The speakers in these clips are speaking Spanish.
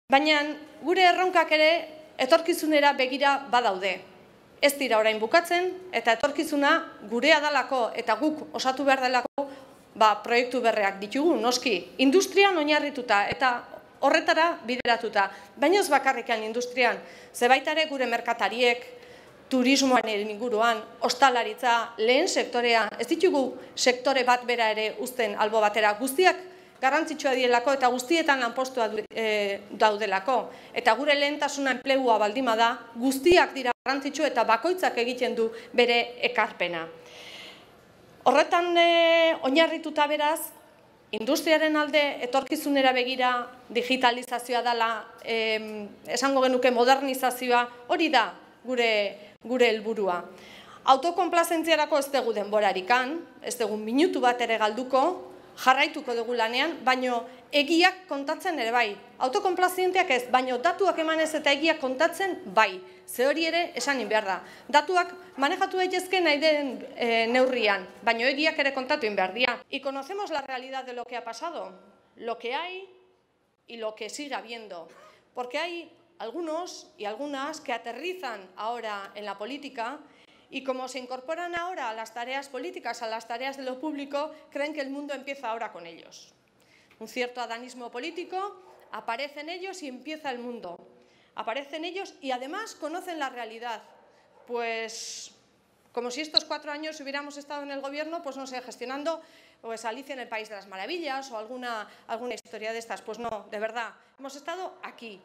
Baina gure erronkak ere etorkizunera begira badaude. Ez dira orain bukatzen eta etorkizuna gurea dalako eta guk osatu behar delako proiektu berriak ditugu, noski, industrian oinarrituta eta horretara bideratuta. Baina ez bakarrikan industrian, ze baita ere gure merkatariek, turismoaren inguruan, ostalaritza, lehen sektorea, ez ditugu sektore bat bera ere uzten albo batera, guztiak garrantzitsua dielako eta guztietan lanpostua daudelako. Eta gure lehentasuna enplegua baldima da, guztiak dira garrantzitsu eta bakoitzak egiten du bere ekarpena. Horretan oinarrituta beraz, industriaren alde etorkizunera begira digitalizazioa dela, esango genuke modernizazioa, hori da gure helburua. Autokonplazentziarako ez dugu denborarikan, ez dugu minutu bat ere galduko, jarraituko dugu lanean, baino egiak kontatzen ere bai. Autokonplazienteak ez, baino datuak emanez eta egiak kontatzen bai. Ze hori ere esanin behar da. Datuak manejatu daitezke nahi den neurrian, baino egiak ere kontatu behar dira. Y conocemos la realidad de lo que ha pasado, lo que hay y lo que sigue habiendo. Porque hay algunos y algunas que aterrizan ahora en la política y como se incorporan ahora a las tareas políticas, a las tareas de lo público, creen que el mundo empieza ahora con ellos. Un cierto adanismo político, aparecen ellos y empieza el mundo. Aparecen ellos y además conocen la realidad. Pues como si estos 4 años hubiéramos estado en el gobierno, pues no sé, gestionando pues Alicia en el País de las Maravillas o alguna historia de estas. Pues no, de verdad, hemos estado aquí.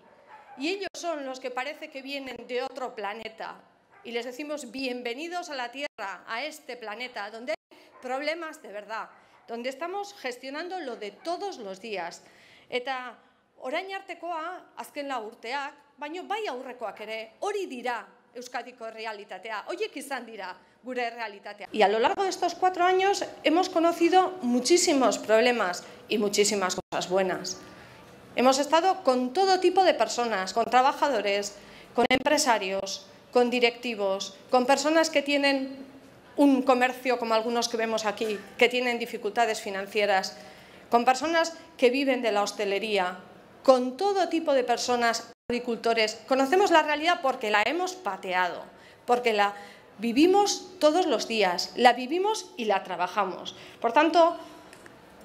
Y ellos son los que parece que vienen de otro planeta. Y les decimos bienvenidos a la Tierra, a este planeta, donde hay problemas de verdad, donde estamos gestionando lo de todos los días. Eta orain artekoa, azken 4 urteak, baino bai aurrekoak ere, hori dira Euskadiko realitatea, horiek izan dira gure realitatea. Y a lo largo de estos 4 años hemos conocido muchísimos problemas y muchísimas cosas buenas. Hemos estado con todo tipo de personas, con trabajadores, con empresarios, con directivos, con personas que tienen un comercio como algunos que vemos aquí, que tienen dificultades financieras, con personas que viven de la hostelería, con todo tipo de personas, agricultores. Conocemos la realidad porque la hemos pateado, porque la vivimos todos los días, la vivimos y la trabajamos. Por tanto,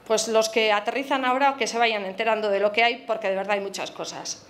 pues los que aterrizan ahora que se vayan enterando de lo que hay, porque de verdad hay muchas cosas.